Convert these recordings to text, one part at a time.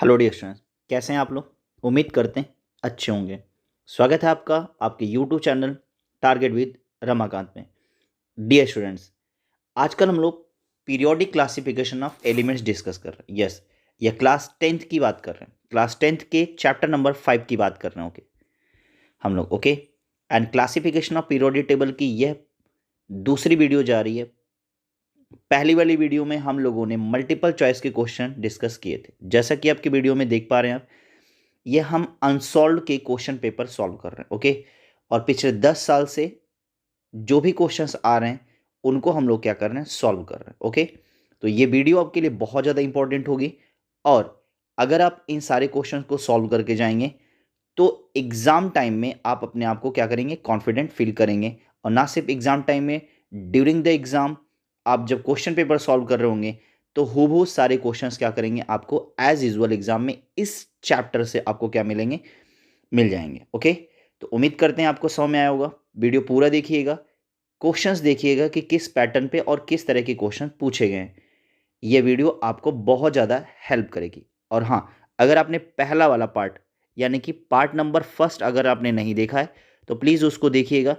Hello dear students, कैसे हैं आप लोग। उम्मीद करते हैं अच्छे होंगे। स्वागत है आपका आपके YouTube channel target with Ramakant में। डियर स्टूडेंट्स, आजकल हम लोग periodic classification of elements discuss कर रहे हैं। यस, ये क्लास 10th की बात कर रहे हैं। क्लास 10th के चैप्टर नंबर 5 की बात कर रहे हैं। ओके, हम लोग okay and classification of periodic table की यह दूसरी वीडियो जा रही है। पहली वाली वीडियो में हम लोगों ने मल्टीपल चॉइस के क्वेश्चन डिस्कस किए थे। जैसा कि आपकी वीडियो में देख पा रहे हैं आप, ये हम अनसॉल्व के क्वेश्चन पेपर सॉल्व कर रहे हैं। ओके, और पिछले 10 साल से जो भी क्वेश्चंस आ रहे हैं उनको हम लोग क्या कर रहे हैं, सॉल्व कर रहे हैं। ओके, तो ये वीडियो आपके लिए बहुत ज़्यादा इंपॉर्टेंट होगी। और अगर आप इन सारे क्वेश्चंस को सॉल्व करके जाएंगे तो एग्ज़ाम टाइम में आप अपने आप को क्या करेंगे, कॉन्फिडेंट फील करेंगे। और ना सिर्फ एग्ज़ाम टाइम में, ड्यूरिंग द एग्ज़ाम आप जब क्वेश्चन पेपर सॉल्व कर रहे होंगे तो हूबहू सारे क्वेश्चंस क्या करेंगे, आपको एज यूजुअल एग्ज़ाम में इस चैप्टर से आपको क्या मिलेंगे, मिल जाएंगे। ओके, तो उम्मीद करते हैं आपको समझ में आया होगा। वीडियो पूरा देखिएगा, क्वेश्चंस देखिएगा कि किस पैटर्न पे और किस तरह के क्वेश्चन पूछे गए हैं। ये वीडियो आपको बहुत ज़्यादा हेल्प करेगी। और हाँ, अगर आपने पहला वाला पार्ट यानी कि पार्ट नंबर फर्स्ट अगर आपने नहीं देखा है तो प्लीज़ उसको देखिएगा।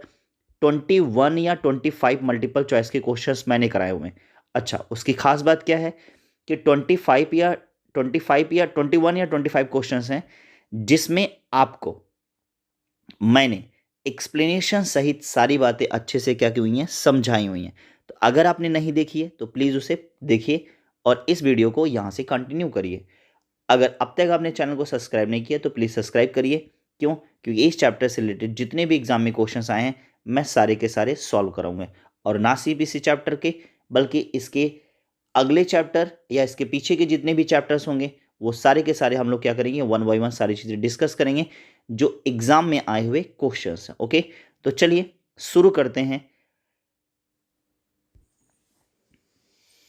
21 या 25 मल्टीपल चॉइस के क्वेश्चंस मैंने कराए हुए हैं। अच्छा, उसकी खास बात क्या है कि 25 या 21 या 25 क्वेश्चंस हैं जिसमें आपको मैंने एक्सप्लेनेशन सहित सारी बातें अच्छे से क्या की हुई हैं, समझाई हुई हैं। तो अगर आपने नहीं देखी है तो प्लीज़ उसे देखिए और इस वीडियो को यहाँ से कंटिन्यू करिए। अगर अब तक आपने चैनल को सब्सक्राइब नहीं किया तो प्लीज़ सब्सक्राइब करिए। क्यों? क्योंकि इस चैप्टर से रिलेटेड जितने भी एग्जाम में क्वेश्चंस आए हैं मैं सारे के सारे सॉल्व कराऊंगा। और ना सिर्फ इसी चैप्टर के बल्कि इसके अगले चैप्टर या इसके पीछे के जितने भी चैप्टर्स होंगे वो सारे के सारे हम लोग क्या करेंगे, वन बाई वन सारी चीज़ें डिस्कस करेंगे जो एग्जाम में आए हुए क्वेश्चंस हैं। ओके, तो चलिए शुरू करते हैं।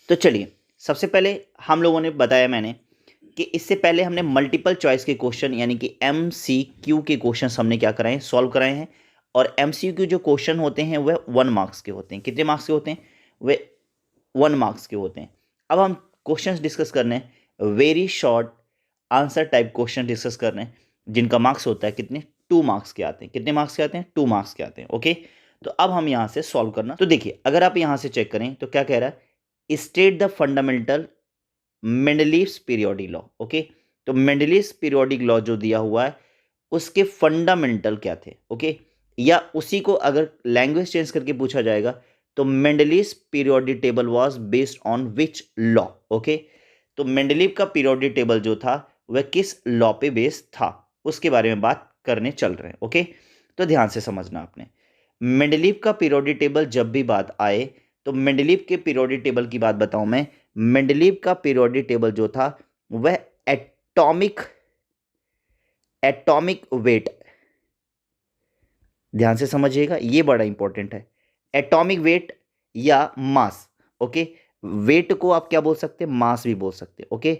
तो चलिए, सबसे पहले हम लोगों ने बताया मैंने कि इससे पहले हमने मल्टीपल चॉइस के क्वेश्चन यानी कि MCQ के क्वेश्चंस हमने क्या कराए हैं, सॉल्व कराए हैं। और MCQ जो क्वेश्चन होते हैं वह 1 मार्क्स के होते हैं। कितने मार्क्स के होते हैं? वे 1 मार्क्स के होते हैं। अब हम क्वेश्चंस डिस्कस करने हैं, very short answer type question discuss कर रहे हैं जिनका मार्क्स होता है कितने, 2 मार्क्स के आते हैं। कितने मार्क्स के आते हैं? 2 मार्क्स के आते हैं। ओके, तो अब हम यहाँ से सॉल्व करना, तो देखिए अगर आप यहाँ से चेक करें तो क्या कह रहा है, state the fundamental Mendeleev's periodic law. Okay, तो मेंडलीव्स पीरियोडिक लॉ जो दिया हुआ है उसके फंडामेंटल क्या थे। ओके, या उसी को अगर लैंग्वेज चेंज करके पूछा जाएगा तो Mendeleev's periodic table was based on which law. Okay, तो मेंडलीव का पीरियोडिक टेबल जो था वह किस लॉ पे बेस्ड था उसके बारे में बात करने चल रहे हैं। ओके, तो ध्यान से समझना आपने, मेंडलीव का पीरियोडिक टेबल जब भी बात आए तो मेंडलीव के पीरियोडिक टेबल की बात बताऊं मैं। मेंडलीव का पीरियोडिक टेबल जो था वह एटॉमिक एटॉमिक वेट, ध्यान से समझिएगा ये बड़ा इंपॉर्टेंट है, एटॉमिक वेट या मास। ओके, वेट को आप क्या बोल सकते हैं, मास भी बोल सकते हैं। Okay,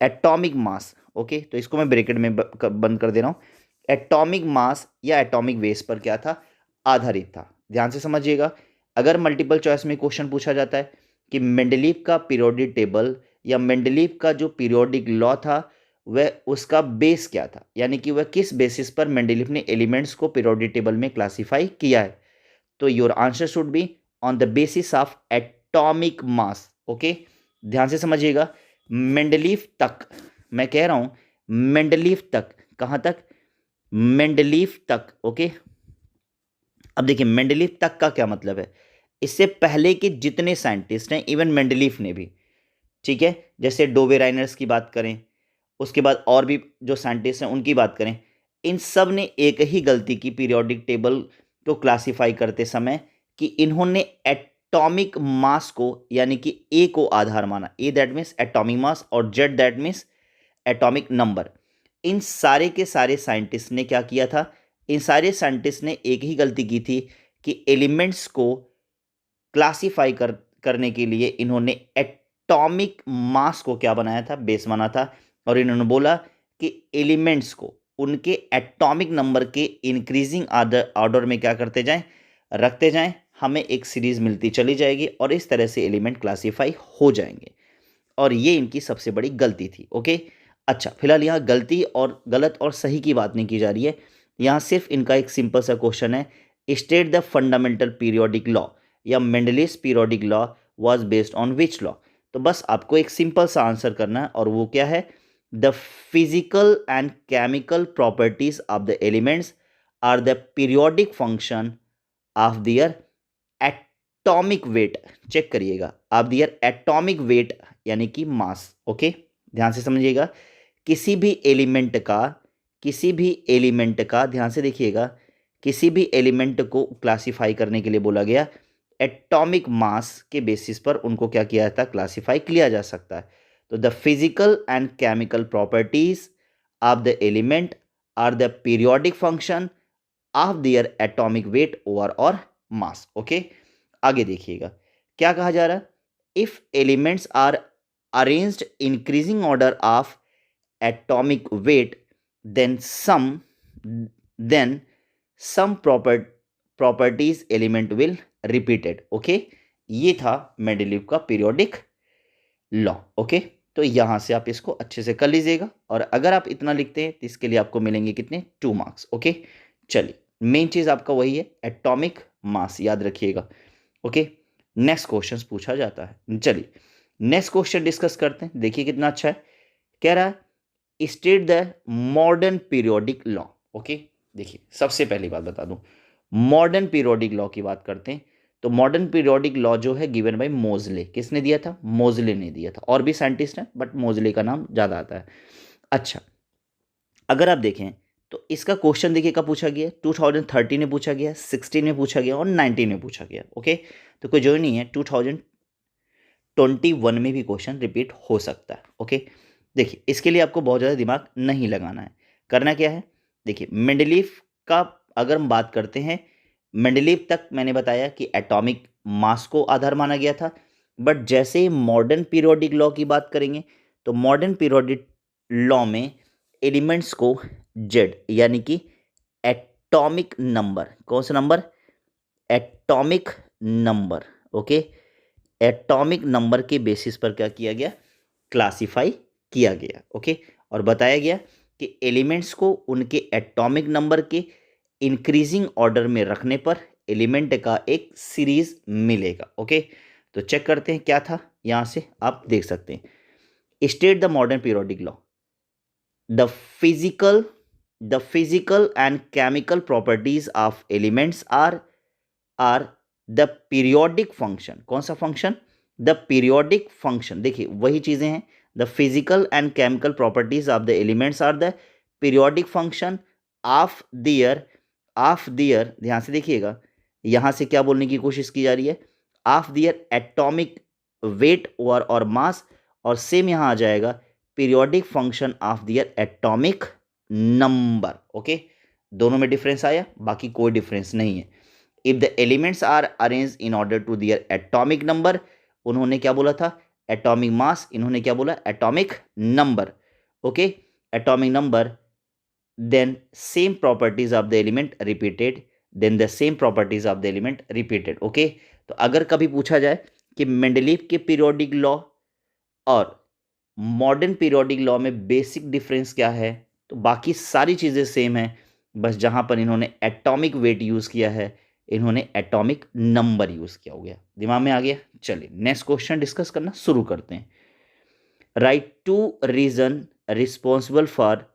atomic mass. ओके, तो इसको मैं ब्रैकेट में बंद कर दे रहा हूं। एटॉमिक मास या एटॉमिक वेट पर क्या था, आधारित था। ध्यान से समझिएगा, अगर मल्टीपल चॉइस में क्वेश्चन पूछा जाता है कि मेंडलीव का पीरियोडिक टेबल या मेंडलीव का जो पीरियोडिक लॉ था वह उसका बेस क्या था, यानी कि वह किस बेसिस पर मेंडलीव ने एलिमेंट्स को पीरियोडिक टेबल में क्लासिफाई किया है, तो your answer should be on the basis of atomic mass. Okay, ध्यान से समझिएगा, मेंडलीव तक मैं कह रहा हूं, मेंडलीव तक, कहां तक, मेंडलीव तक। ओके, अब देखिए मेंडलीव तक का क्या मतलब है, इससे पहले के जितने साइंटिस्ट हैं इवन मेंडलीव ने भी, ठीक है, जैसे डोवेराइनर्स की बात करें, उसके बाद और भी जो साइंटिस्ट हैं उनकी बात करें, इन सब ने एक ही गलती की पीरियोडिक टेबल को क्लासिफाई करते समय कि इन्होंने एटॉमिक मास को यानी कि ए को आधार माना, A that means atomic mass और Z that means atomic number. इन सारे के सारे साइंटिस्ट ने क्या किया था, इन सारे साइंटिस्ट ने एक ही गलती की थी कि एलिमेंट्स को क्लासिफाई करने के लिए इन्होंने एटॉमिक मास को क्या बनाया था, बेस बना था। और इन्होंने बोला कि एलिमेंट्स को उनके एटॉमिक नंबर के इंक्रीजिंग ऑर्डर में क्या करते जाएं, रखते जाएं, हमें एक सीरीज मिलती चली जाएगी और इस तरह से एलिमेंट क्लासिफाई हो जाएंगे। और ये इनकी सबसे बड़ी गलती थी। ओके, अच्छा, फिलहाल यहाँ गलती और गलत और सही की बात नहीं की जा रही है, यहाँ सिर्फ इनका एक सिंपल सा क्वेश्चन है, state the fundamental periodic law या Mendeleev's periodic law was based on which law. तो बस आपको एक सिंपल सा आंसर करना है और वो क्या है, the physical and chemical properties of the elements are the periodic function of their atomic weight. Check करिएगा, ऑफ दियर एटॉमिक वेट यानी कि मास। ओके, ध्यान से समझिएगा, किसी भी एलिमेंट का ध्यान से देखिएगा, किसी भी एलिमेंट को क्लासिफाई करने के लिए बोला गया एटॉमिक मास के बेसिस पर उनको क्या किया जाता है, क्लासिफाई किया जा सकता है। तो the physical and chemical properties of the element are the periodic function of their atomic weight over और मास। ओके, आगे देखिएगा क्या कहा जा रहा है, if elements are arranged increasing order of atomic weight then some properties element will repeated। Okay, ये था मेंडलीव का पीरियोडिक लॉ। ओके, तो यहां से आप इसको अच्छे से कर लीजिएगा और अगर आप इतना लिखते हैं तो इसके लिए आपको मिलेंगे कितने, 2 मार्क्स। ओके, चलिए मेन चीज आपका वही है, एटॉमिक मास याद रखिएगा। ओके, नेक्स्ट क्वेश्चन पूछा जाता है। चलिए नेक्स्ट क्वेश्चन डिस्कस करते हैं, देखिए कितना अच्छा है। कह रहा है state the modern periodic law. Okay, देखिए सबसे पहली बात बता दूं, मॉडर्न पीरियोडिक लॉ की बात करते हैं तो मॉडर्न पीरियोडिक लॉ जो है गिवन बाय मोजले। किसने दिया था, मोजले ने दिया था, और भी साइंटिस्ट हैं बट मोजले का नाम ज्यादा आता है। अच्छा, अगर आप देखें तो इसका क्वेश्चन देखिए कब पूछा गया, 2013 में पूछा गया, 16 में पूछा गया और 19 में पूछा गया। ओके, तो कोई जो नहीं है, 2021 में भी क्वेश्चन रिपीट हो सकता है। ओके, देखिए इसके लिए आपको बहुत ज़्यादा दिमाग नहीं लगाना है, करना क्या है, देखिए मेंडलीव का अगर हम बात करते हैं, मेंडलीव तक मैंने बताया कि एटॉमिक मास को आधार माना गया था, बट जैसे ही मॉडर्न पीरियोडिक लॉ की बात करेंगे तो मॉडर्न पीरियोडिक लॉ में एलिमेंट्स को जेड यानी कि एटॉमिक नंबर, कौन सा number, atomic number. Okay, atomic number के बेसिस पर क्या किया गया, क्लासिफाई किया गया। ओके, और बताया गया कि एलिमेंट्स को उनके एटॉमिक नंबर के इंक्रीजिंग ऑर्डर में रखने पर एलिमेंट का एक सीरीज मिलेगा। ओके, तो चेक करते हैं क्या था, यहां से आप देख सकते हैं, state the modern periodic law, the physical and chemical properties of elements are the periodic function. कौन सा फंक्शन, द पीरियोडिक फंक्शन। देखिए वही चीजें हैं, the physical and chemical properties of the elements are the periodic function of their, ध्यान से देखिएगा, यहां से क्या बोलने की कोशिश की जा रही है, ऑफ दियर एटॉमिक वेट और मास, और सेम यहां आ जाएगा periodic function of their atomic number. Okay, दोनों में डिफरेंस आया, बाकी कोई डिफरेंस नहीं है। If the elements are arrange in order to their atomic number, उन्होंने क्या बोला था, एटॉमिक मास, इन्होंने क्या बोला, atomic number. Okay, atomic number, then same properties of the element repeated, then the same properties of the element repeated. Okay, तो अगर कभी पूछा जाए कि मेंडलीव के पीरियोडिक लॉ और मॉडर्न पीरियोडिक लॉ में बेसिक डिफरेंस क्या है, तो बाकी सारी चीज़ें सेम है, बस जहां पर इन्होंने एटॉमिक वेट यूज़ किया है, इन्होंने एटॉमिक नंबर यूज़ किया, हो गया, दिमाग में आ गया। चलिए नेक्स्ट क्वेश्चन डिस्कस करना शुरू करते हैं। Write two reason responsible for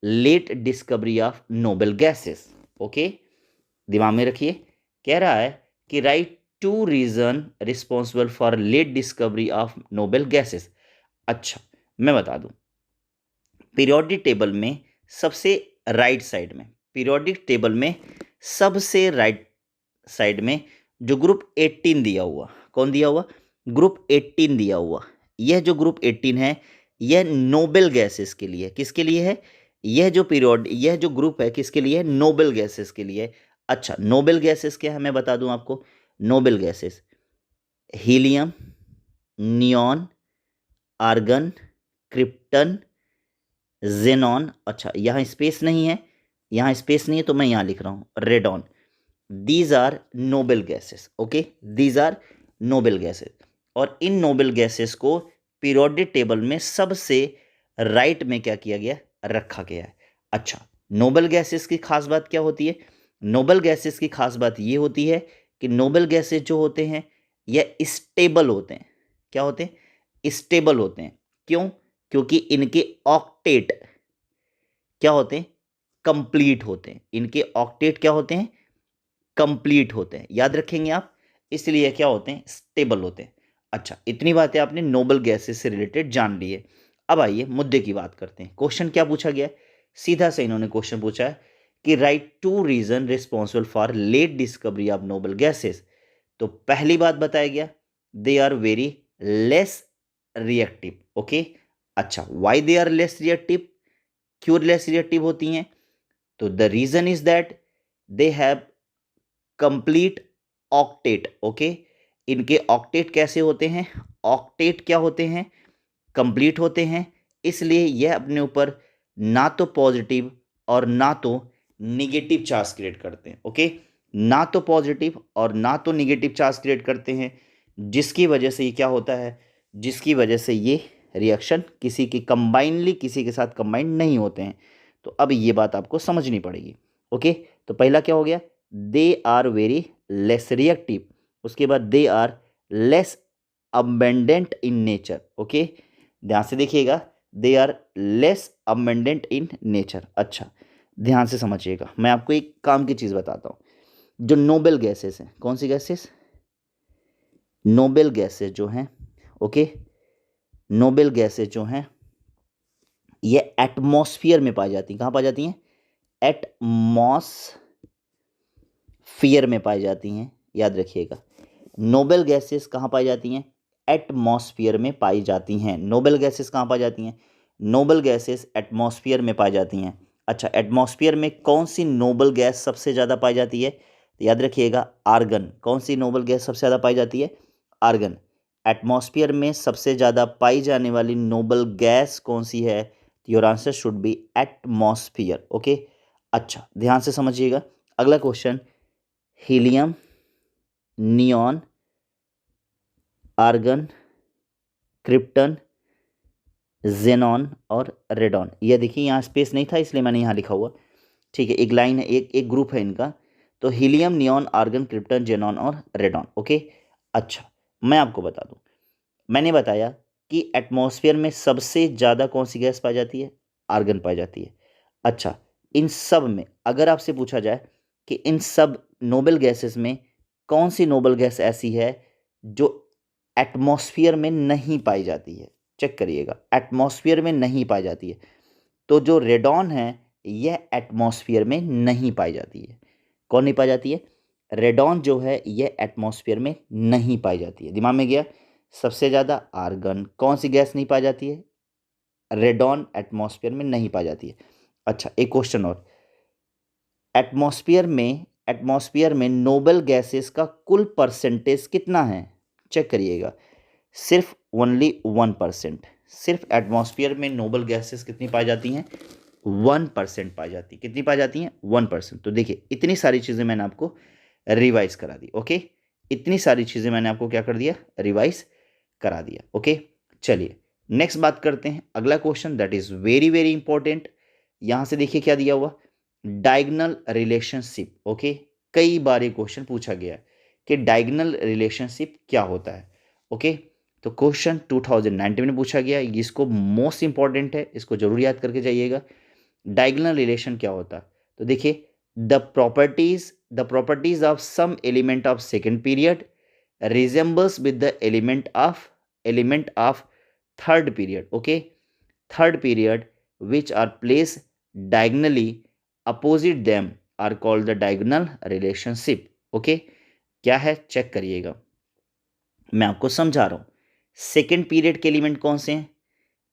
late discovery of noble gases. Okay, दिमाग में रखिए, कह रहा है कि write two reason responsible for late discovery of noble gases. अच्छा, मैं बता दूं, पीरियोडिक टेबल में सबसे राइट साइड में, पीरियोडिक टेबल में सबसे राइट साइड में जो ग्रुप 18 दिया हुआ, कौन दिया हुआ, ग्रुप 18 दिया हुआ, यह जो ग्रुप 18 है यह नोबेल गैसेस के लिए, किसके लिए है, यह जो यह जो ग्रुप है किसके लिए है, नोबेल गैसेस के लिए। अच्छा, नोबेल गैसेस क्या है मैं बता दूं आपको, noble gases helium, neon, argon, krypton, xenon. अच्छा, यहाँ स्पेस नहीं है, यहाँ स्पेस नहीं है तो मैं यहाँ लिख रहा हूँ radon. These are noble gases. Okay, these are noble gases, और इन नोबेल गैसेस को पीरियोडिक टेबल में सबसे राइट में क्या किया गया, रखा गया है। अच्छा, नोबल गैसेस की खास बात क्या होती है? नोबल गैसेस की खास बात ये होती है कि नोबल गैसेस जो होते हैं यह स्टेबल होते हैं। क्या होते हैं? स्टेबल होते हैं। क्यों? क्योंकि इनके ऑक्टेट क्या होते हैं? कंप्लीट होते हैं। इनके ऑक्टेट क्या होते हैं? कंप्लीट होते हैं। याद रखेंगे आप, इसलिए क्या होते हैं? स्टेबल होते हैं। अच्छा, इतनी बातें आपने नोबल गैसेस से रिलेटेड जान ली है। अब आइए मुद्दे की बात करते हैं। क्वेश्चन क्या पूछा गया है? सीधा से इन्होंने क्वेश्चन पूछा है कि write two reason responsible for late discovery of noble gases. तो पहली बात बताया गया, they are very less reactive. Okay, अच्छा, why they are less reactive? क्यों लेस रिएक्टिव होती हैं? तो the reason is that they have complete octet. Okay, इनके ऑक्टेट कैसे होते हैं? ऑक्टेट क्या होते हैं? कंप्लीट होते हैं। इसलिए यह अपने ऊपर ना तो पॉजिटिव और ना तो निगेटिव चार्ज क्रिएट करते हैं। ओके, ना तो पॉजिटिव और ना तो निगेटिव चार्ज क्रिएट करते हैं, जिसकी वजह से ये क्या होता है? जिसकी वजह से ये रिएक्शन किसी की कंबाइनली किसी के साथ कंबाइंड नहीं होते हैं। तो अब ये बात आपको समझनी पड़ेगी। ओके, तो पहला क्या हो गया? They are very less reactive. उसके बाद they are less abundant in nature. Okay, ध्यान से देखिएगा, they are less abundant in nature. अच्छा, ध्यान से समझिएगा, मैं आपको एक काम की चीज़ बताता हूँ। जो नोबेल गैसेस हैं, कौन सी गैसेस? नोबेल गैसेस जो हैं, ओके, नोबेल गैसेस जो हैं ये एटमॉस्फेयर में पाई जाती हैं। कहाँ पाई जाती हैं? एटमॉस्फेयर में पाई जाती हैं। याद रखिएगा, नोबेल गैसेस कहाँ पाई जाती हैं? एटमॉस्फेयर में पाई जाती हैं। नोबेल गैसेस कहाँ पाई जाती हैं? नोबेल गैसेस एटमॉस्फेयर में पाई जाती हैं। अच्छा, एटमॉस्फेयर में कौन सी नोबेल गैस सबसे ज़्यादा पाई जाती है? तो याद रखिएगा, आर्गन। कौन सी नोबेल गैस सबसे ज़्यादा पाई जाती है? आर्गन। एटमॉस्फेयर में सबसे ज़्यादा पाई जाने वाली नोबेल गैस कौन सी है? Your answer should be atmosphere. Okay, अच्छा, ध्यान से समझिएगा। अगला question, helium, neon, argon, krypton, xenon और रेडॉन। ये देखिए, यहाँ स्पेस नहीं था इसलिए मैंने यहाँ लिखा हुआ। ठीक है, एक लाइन है, एक ग्रुप है इनका। तो helium, neon, argon, krypton, xenon और रेडॉन। ओके, अच्छा, मैं आपको बता दूं, मैंने बताया कि एटमॉस्फेयर में सबसे ज़्यादा कौन सी गैस पाई जाती है? आर्गन पाई जाती है। अच्छा, इन सब में अगर आपसे पूछा जाए कि इन सब नोबेल गैसेस में कौन सी नोबेल गैस ऐसी है जो एटमॉस्फेयर में नहीं पाई जाती है? चेक करिएगा, एटमॉस्फेयर में नहीं पाई जाती है। तो जो रेडॉन है यह एटमॉस्फेयर में नहीं पाई जाती है। कौन नहीं पाई जाती है? रेडॉन जो है यह एटमॉस्फेयर में नहीं पाई जाती है। दिमाग में गया? सबसे ज़्यादा आर्गन। कौन सी गैस नहीं पाई जाती है? रेडॉन एटमॉस्फेयर में नहीं पाई जाती है। अच्छा, एक क्वेश्चन और, एटमॉस्फेयर में नोबेल गैसेस का कुल परसेंटेज कितना है? चेक करिएगा, सिर्फ ओनली 1%। सिर्फ एटमॉस्फेयर में नोबेल गैसेस कितनी पाई जाती हैं? 1% पाई जाती है। कितनी पाई जाती हैं? 1%। तो देखिए, इतनी सारी चीज़ें मैंने आपको रिवाइज करा दी। ओके, इतनी सारी चीज़ें मैंने आपको क्या कर दिया? रिवाइज करा दिया। ओके, चलिए नेक्स्ट बात करते हैं। अगला question that is very very important. यहाँ से देखिए क्या दिया हुआ, डायगोनल रिलेशनशिप। ओके, कई बार ये क्वेश्चन पूछा गया है कि डायगोनल रिलेशनशिप क्या होता है। ओके, तो क्वेश्चन 2019 में पूछा गया, इसको मोस्ट इंपॉर्टेंट है, इसको जरूर याद करके जाइएगा। डायगोनल रिलेशन क्या होता है? तो देखिए, the properties of some element of second period resembles with the element of third period. Okay, third period which are placed diagonally opposite them are called the diagonal relationship. Okay, क्या है? Check करिएगा, मैं आपको समझा रहा हूँ। Second period के element कौन से हैं?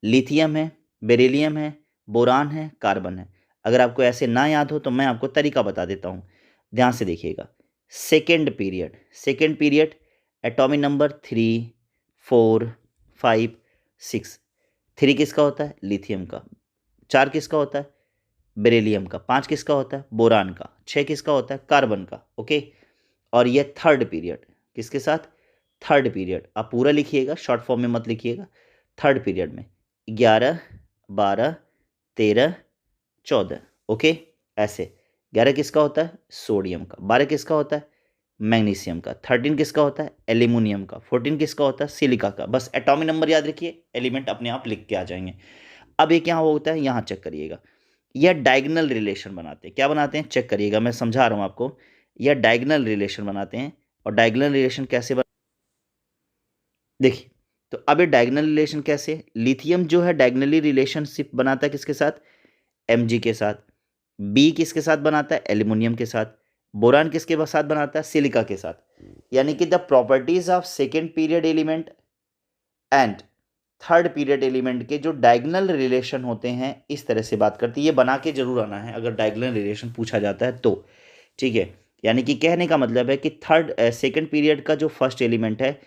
लिथियम है, बेरिलियम है, बोरान है, कार्बन है। अगर आपको ऐसे ना याद हो तो मैं आपको तरीका बता देता हूँ, ध्यान से देखिएगा। Second period atomic number 3, 4, 5, 6। 3 किसका होता है? लिथियम का। 4 किसका होता है? बेरिलियम का। 5 किसका होता है? बोरान का। 6 किसका होता है? कार्बन का। ओके, और यह थर्ड पीरियड किसके साथ? Third period. आप पूरा लिखिएगा, शॉर्ट फॉर्म में मत लिखिएगा। थर्ड पीरियड में 11, 12, 13, 14। ओके, ऐसे 11 किसका होता है? सोडियम का। 12 किसका होता है? मैग्नीशियम का। 13 किसका होता है? एल्यूमिनियम का। 14 किसका होता है? सिलिका का। बस एटॉमिक नंबर याद रखिए, एलिमेंट अपने आप लिख के आ जाएंगे। अब एक यहाँ होता है, यहाँ चेक करिएगा, यह डायगोनल रिलेशन बनाते हैं। क्या बनाते हैं? चेक करिएगा, मैं समझा रहा हूँ आपको। यह डायगोनल रिलेशन बनाते हैं। और डायगोनल रिलेशन कैसे देखिए, तो अब ये डायगोनल रिलेशन कैसे? लिथियम जो है डायगोनली रिलेशनशिप बनाता है किसके साथ? Mg के साथ। बी किसके साथ बनाता है? एल्यूमिनियम के साथ। बोरान किसके साथ बनाता है? सिलिका के साथ। यानी कि the properties of second period element and third period element के जो डायगोनल रिलेशन होते हैं, इस तरह से बात करती है। ये बना के जरूर आना है अगर डायगोनल रिलेशन पूछा जाता है तो, ठीक है। यानी कि कहने का मतलब है कि सेकेंड पीरियड का जो फर्स्ट एलिमेंट है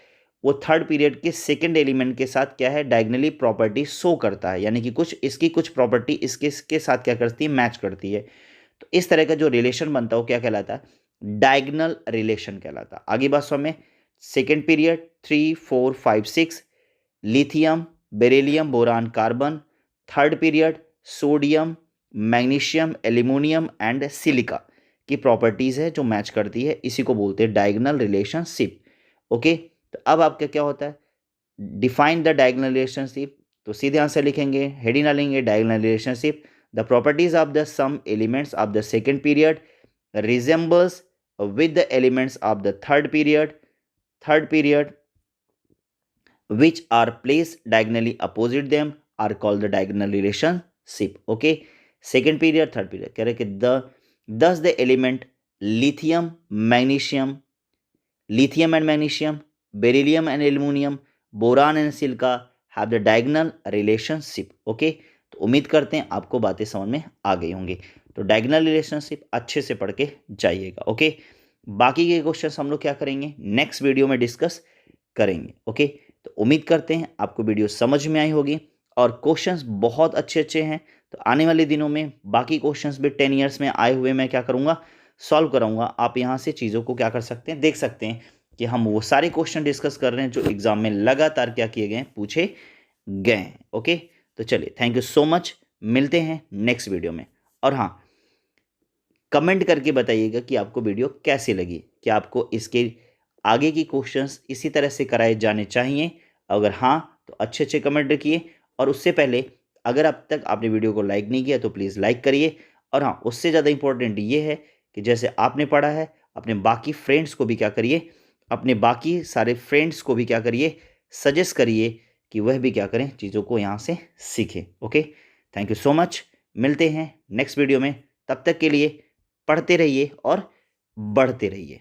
वो थर्ड पीरियड के सेकेंड एलिमेंट के साथ क्या है? डायगोनली प्रॉपर्टी शो करता है। यानी कि कुछ इसकी कुछ प्रॉपर्टी इसके साथ क्या करती है? मैच करती है। तो इस तरह का जो रिलेशन बनता है वो क्या कहलाता है? डायगोनल रिलेशन कहलाता है। आगे बात समझ में। Second period 3, 4, 5, 6 lithium, beryllium, boron, carbon. Third period sodium, magnesium, aluminium and silica की प्रॉपर्टीज है जो मैच करती है, इसी को बोलते हैं डायगोनल रिलेशनशिप। ओके, तो अब आपका क्या होता है? Define the diagonal relationship. तो सीधे आंसर लिखेंगे, हेडिंग डालेंगे diagonal relationship. The properties of the some elements of the second period resembles with the elements of the third period which are placed diagonally opposite them are called the diagonal relationship. Okay, second period, third period कह रहे कि thus the element lithium and magnesium, beryllium and aluminum, boron and silica have the diagonal relationship. Okay, तो उम्मीद करते हैं आपको बातें समझ में आ गई होंगी। तो डायगोनल रिलेशनशिप अच्छे से पढ़ के जाइएगा। ओके, बाकी के क्वेश्चंस हम लोग क्या करेंगे? नेक्स्ट वीडियो में डिस्कस करेंगे। ओके, तो उम्मीद करते हैं आपको वीडियो समझ में आई होगी और क्वेश्चंस बहुत अच्छे अच्छे हैं। तो आने वाले दिनों में बाकी क्वेश्चंस भी 10 ईयर्स में आए हुए मैं क्या करूँगा? सॉल्व कराऊंगा। आप यहाँ से चीज़ों को क्या कर सकते हैं? देख सकते हैं कि हम वो सारे क्वेश्चन डिस्कस कर रहे हैं जो एग्जाम में लगातार क्या किए गए हैं? पूछे गए हैं। ओके, तो चलिए, थैंक यू सो मच, मिलते हैं नेक्स्ट वीडियो में। और हाँ, कमेंट करके बताइएगा कि आपको वीडियो कैसी लगी, कि आपको इसके आगे की क्वेश्चंस इसी तरह से कराए जाने चाहिए। अगर हाँ तो अच्छे अच्छे कमेंट रखिए। और उससे पहले अगर अब तक आपने वीडियो को लाइक नहीं किया तो प्लीज़ लाइक करिए। और हाँ, उससे ज़्यादा इंपॉर्टेंट ये है कि जैसे आपने पढ़ा है अपने बाकी फ्रेंड्स को भी क्या करिए? अपने बाकी सारे फ्रेंड्स को भी क्या करिए? सजेस्ट करिए कि वह भी क्या करें? चीज़ों को यहाँ से सीखें। Okay, thank you so much, मिलते हैं नेक्स्ट वीडियो में। तब तक के लिए पढ़ते रहिए और बढ़ते रहिए।